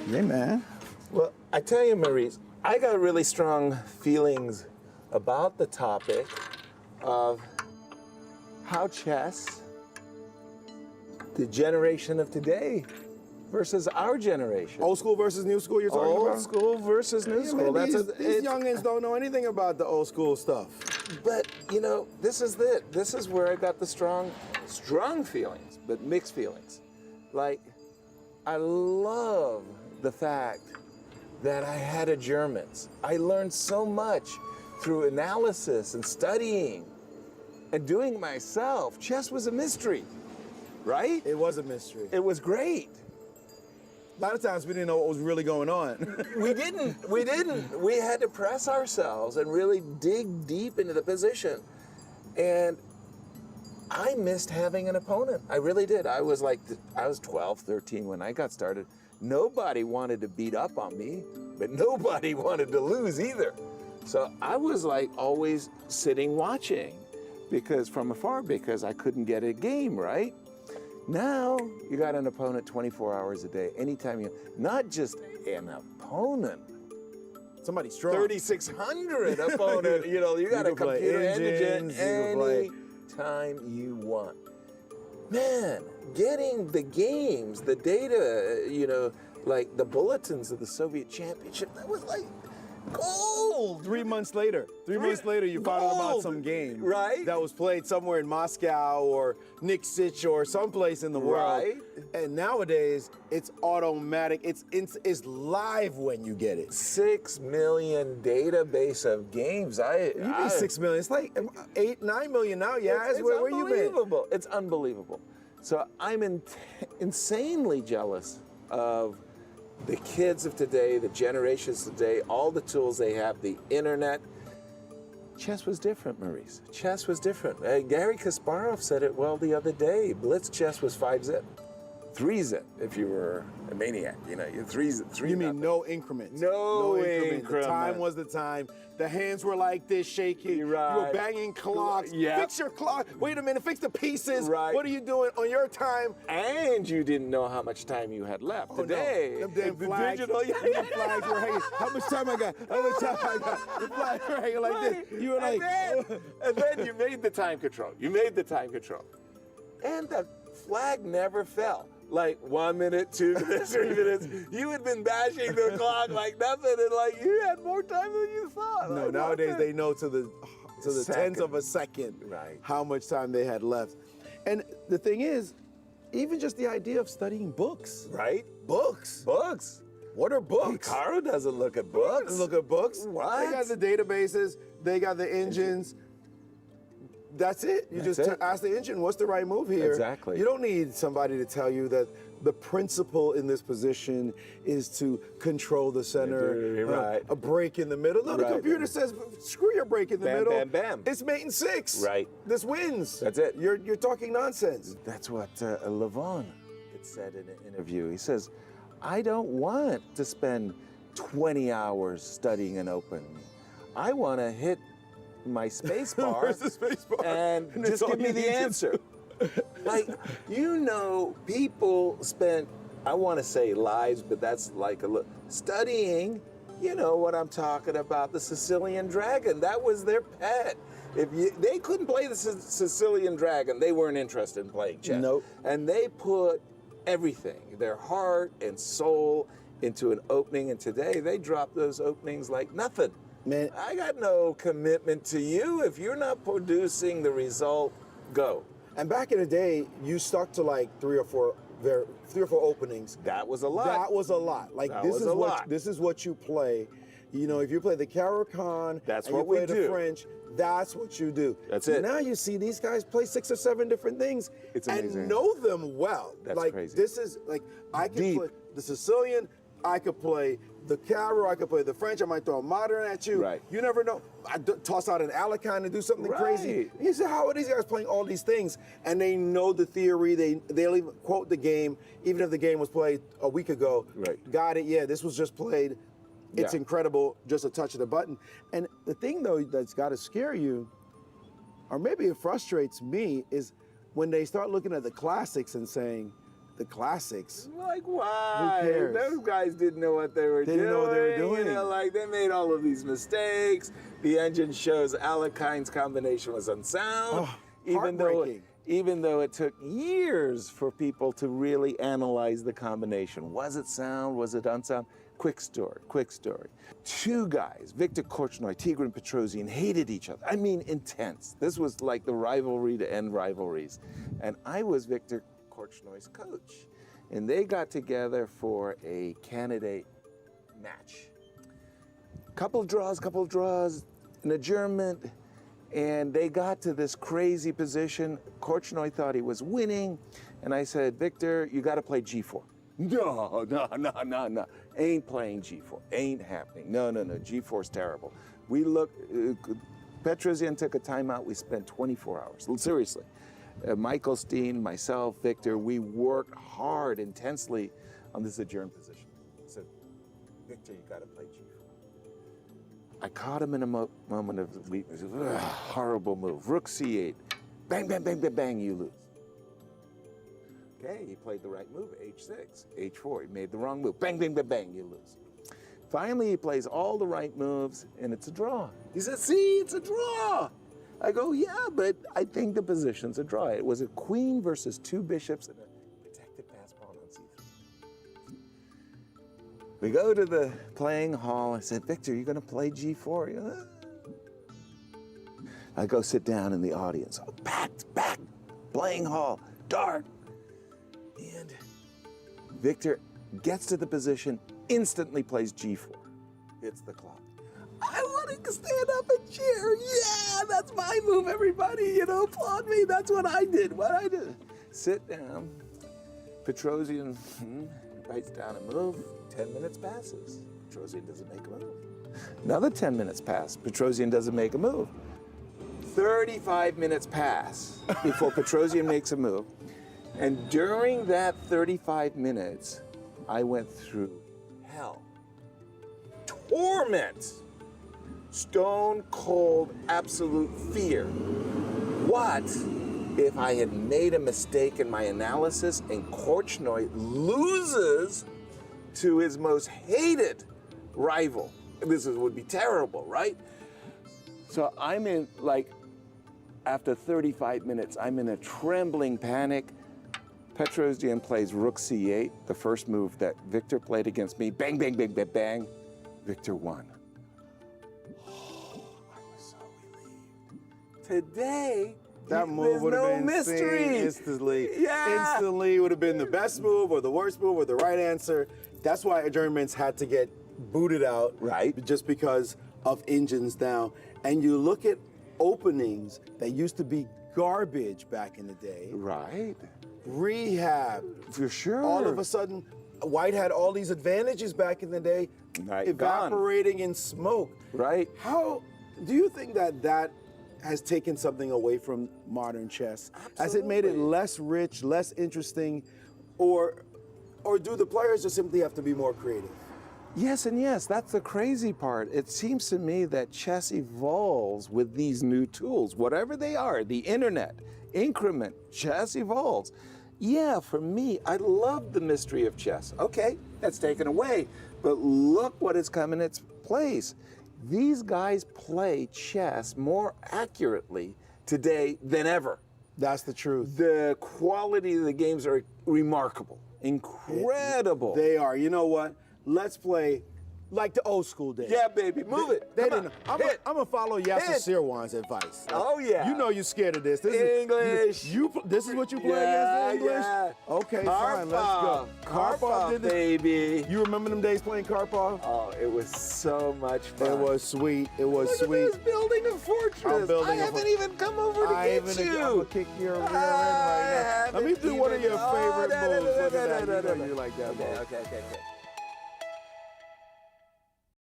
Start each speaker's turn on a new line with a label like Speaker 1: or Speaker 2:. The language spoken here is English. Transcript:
Speaker 1: Yeah, man.
Speaker 2: Well, I tell you, Maurice, I got really strong feelings about the topic of how chess, the generation of today versus our generation.
Speaker 1: Old school versus new school you're talking about?
Speaker 2: Old school versus new school.
Speaker 1: Man, these youngins don't know anything about the old school stuff.
Speaker 2: But, you know, this is it. This is where I got the strong feelings, but mixed feelings. Like, I love the fact that I had a Germans. I learned so much through analysis and studying and doing it myself. Chess was a mystery, right?
Speaker 1: It was a mystery.
Speaker 2: It was great.
Speaker 1: A lot of times we didn't know what was really going on.
Speaker 2: We didn't. We had to press ourselves and really dig deep into the position. And I missed having an opponent. I really did. I was 12, 13 when I got started. Nobody wanted to beat up on me, but nobody wanted to lose either. So I was like always sitting watching from afar because I couldn't get a game, right? Now you got an opponent 24 hours a day, anytime not just an opponent.
Speaker 1: Somebody strong.
Speaker 2: 3,600 opponent, you got a computer engine anytime you want. Man, getting the games, the data, like the bulletins of the Soviet championship, that was like gold.
Speaker 1: 3 months later. 3 months later, you found out about some game.
Speaker 2: Right.
Speaker 1: That was played somewhere in Moscow or Nixich or someplace in the world.
Speaker 2: Right.
Speaker 1: And nowadays, it's automatic. It's live when you get it.
Speaker 2: 6 million database of games.
Speaker 1: You mean 6 million? It's like 8, 9 million now. Yeah,
Speaker 2: it's
Speaker 1: where you been?
Speaker 2: Unbelievable. It's unbelievable. So I'm insanely jealous of the kids of today, the generations today, all the tools they have, the internet. Chess was different, Maurice. Chess was different. Garry Kasparov said it well the other day. Blitz chess was 5-zip. 3-zip if you were a maniac. You 3-zip.
Speaker 1: You mean no increment?
Speaker 2: No increment.
Speaker 1: The time was the time. The hands were like this, shaking.
Speaker 2: Right.
Speaker 1: You were banging clocks.
Speaker 2: Yeah.
Speaker 1: Fix your clock. Wait a minute. Fix the pieces.
Speaker 2: Right.
Speaker 1: What are you doing on your time?
Speaker 2: And you didn't know how much time you had left. Today,
Speaker 1: no. Them damn
Speaker 2: the
Speaker 1: flags,
Speaker 2: digital,
Speaker 1: them flags were hanging. How much time I got? How much time I got? The flags were hanging like this. You were like,
Speaker 2: and then you made the time control. And the flag never fell. Like 1 minute, 2 minutes, 3 minutes. You had been bashing the clock like nothing, and like you had more time than you thought.
Speaker 1: No,
Speaker 2: like,
Speaker 1: nowadays they know to the tenth of a second
Speaker 2: right.
Speaker 1: how much time they had left. And the thing is, even just the idea of studying books.
Speaker 2: Right?
Speaker 1: Books. What are books?
Speaker 2: Hikaru doesn't look at books.
Speaker 1: Look at books.
Speaker 2: What?
Speaker 1: They got the databases. They got the engines. That's it. You just ask the engine, what's the right move here?
Speaker 2: Exactly.
Speaker 1: You don't need somebody to tell you that the principle in this position is to control the center,
Speaker 2: right.
Speaker 1: A break in the middle. No, the computer says, screw your break in the middle.
Speaker 2: Bam, bam.
Speaker 1: It's mate in 6.
Speaker 2: Right.
Speaker 1: This wins.
Speaker 2: That's it.
Speaker 1: You're talking nonsense.
Speaker 2: That's what Levon had said in an interview. He says, I don't want to spend 20 hours studying an open. I want to hit my space bar,
Speaker 1: Where's the space bar?
Speaker 2: And just give me the answer. Like, people spent, I want to say lives, but that's like studying, what I'm talking about, the Sicilian Dragon. That was their pet. They couldn't play the Sicilian Dragon, they weren't interested in playing chess.
Speaker 1: Nope.
Speaker 2: And they put everything, their heart and soul, into an opening, and today they drop those openings like nothing.
Speaker 1: Man,
Speaker 2: I got no commitment to you. If you're not producing the result, go.
Speaker 1: and back in the day, you stuck to like three or four openings.
Speaker 2: That was a lot.
Speaker 1: That was a lot. Like
Speaker 2: That
Speaker 1: this
Speaker 2: was
Speaker 1: is
Speaker 2: a
Speaker 1: what
Speaker 2: lot.
Speaker 1: this is what you play. If you play the Caro-Kann,
Speaker 2: That's
Speaker 1: and
Speaker 2: what
Speaker 1: you
Speaker 2: we
Speaker 1: play
Speaker 2: do.
Speaker 1: the French, that's what you do.
Speaker 2: That's it.
Speaker 1: Now you see these guys play 6 or 7 different things
Speaker 2: It's
Speaker 1: and
Speaker 2: amazing.
Speaker 1: know them well.
Speaker 2: That's
Speaker 1: like
Speaker 2: crazy.
Speaker 1: this is like I can
Speaker 2: Deep.
Speaker 1: play the Sicilian, I could play the Caro, I could play the French, I might throw a modern at you.
Speaker 2: Right.
Speaker 1: You never know. I toss out an Alekhine and do something crazy.
Speaker 2: Right.
Speaker 1: You say, how are these guys playing all these things? And they know the theory, they'll even quote the game, even if the game was played a week ago.
Speaker 2: Right.
Speaker 1: Got it, yeah, this was just played. It's
Speaker 2: Yeah.
Speaker 1: incredible, just a touch of the button. And the thing though that's gotta scare you, or maybe it frustrates me, is when they start looking at the classics and saying, the classics.
Speaker 2: Like, why?
Speaker 1: Who cares?
Speaker 2: Those guys didn't know what they were doing.
Speaker 1: They didn't know what they were doing.
Speaker 2: You know, like, they made all of these mistakes. The engine shows Alekine's combination was unsound.
Speaker 1: Oh,
Speaker 2: even
Speaker 1: heartbreaking.
Speaker 2: though it took years for people to really analyze the combination. Was it sound? Was it unsound? Quick story. Two guys, Victor Korchnoi, Tigran Petrosian, hated each other. I mean, intense. This was like the rivalry to end rivalries. And I was Victor Korchnoi's coach. And they got together for a candidate match. Couple of draws, an adjournment, and they got to this crazy position. Korchnoi thought he was winning, and I said, Victor, you got to play G4. No. Ain't playing G4. Ain't happening. No. G4's terrible. We looked, Petrosian took a timeout. We spent 24 hours. Seriously. Michael Steen, myself, Victor, we worked hard, intensely on this adjourned position. I said, Victor, you got to play G4. I caught him in a moment of weakness. Horrible move. Rook C8. Bang, bang, bang, bang, bang, you lose. Okay, he played the right move, H6, H4. He made the wrong move. Bang, bang, bang, bang, you lose. Finally, he plays all the right moves, and it's a draw. He said, see, it's a draw. I go, yeah, but I think the position's a draw. It was a queen versus two bishops and a protected pass pawn on C3. We go to the playing hall. I said, Victor, you going to play G4? He goes, I go sit down in the audience. Oh, packed, playing hall, dark. And Victor gets to the position, instantly plays G4. Hits the clock. I want to stand up and cheer. Yeah, that's my move, everybody. You know, applaud me. That's what I did. Sit down. Petrosian writes down a move. 10 minutes passes. Petrosian doesn't make a move. Another 10 minutes pass. Petrosian doesn't make a move. 35 minutes pass before Petrosian makes a move. And during that 35 minutes, I went through hell, torment, stone cold, absolute fear. What if I had made a mistake in my analysis and Korchnoi loses to his most hated rival? Would be terrible, right? So I'm in, after 35 minutes, I'm in a trembling panic. Petrosian plays Rook C8, the first move that Victor played against me. Bang, bang, bang, bang, bang. Victor won. Oh, I was so relieved. Today,
Speaker 1: That move would have been
Speaker 2: mystery.
Speaker 1: seen instantly.
Speaker 2: Yeah.
Speaker 1: Instantly would have been the best move or the worst move or the right answer. That's why adjournments had to get booted out.
Speaker 2: Right.
Speaker 1: Just because of engines down. And you look at openings that used to be garbage back in the day.
Speaker 2: Right.
Speaker 1: Rehab.
Speaker 2: For sure.
Speaker 1: All of a sudden, White had all these advantages back in the day,
Speaker 2: Right,
Speaker 1: evaporating in smoke.
Speaker 2: Right.
Speaker 1: How do you think that has taken something away from modern chess? Has it made it
Speaker 2: Absolutely.
Speaker 1: less rich, less interesting, or do the players just simply have to be more creative?
Speaker 2: Yes and yes, that's the crazy part. It seems to me that chess evolves with these new tools, whatever they are, the internet, increment, chess evolves. Yeah, for me, I love the mystery of chess. Okay, that's taken away, but look what has come in its place. These guys play chess more accurately today than ever.
Speaker 1: That's the truth.
Speaker 2: The quality of the games are remarkable, incredible.
Speaker 1: They are. You know what? Let's play like the old school days.
Speaker 2: Yeah, baby, move it.
Speaker 1: They
Speaker 2: Come
Speaker 1: didn't.
Speaker 2: on.
Speaker 1: I'm
Speaker 2: Hit.
Speaker 1: gonna follow Yasser
Speaker 2: Hit.
Speaker 1: Seirawan's advice.
Speaker 2: Oh, yeah.
Speaker 1: You know you're scared of this. This
Speaker 2: English.
Speaker 1: This is what you play
Speaker 2: Yeah,
Speaker 1: against English?
Speaker 2: yeah.
Speaker 1: Okay, fine. Let's go.
Speaker 2: Karpov,
Speaker 1: did this.
Speaker 2: baby.
Speaker 1: You remember them days playing Karpov?
Speaker 2: Oh, it was so much fun.
Speaker 1: It was sweet. It was
Speaker 2: Look
Speaker 1: sweet.
Speaker 2: at this, building a fortress.
Speaker 1: I'm building
Speaker 2: I
Speaker 1: a
Speaker 2: haven't
Speaker 1: for-
Speaker 2: even come over to get you.
Speaker 1: I'm gonna kick your rear end right now. Let me do one of your favorite moves. Look at that. You know you like that,
Speaker 2: Okay,
Speaker 1: bro.
Speaker 2: okay.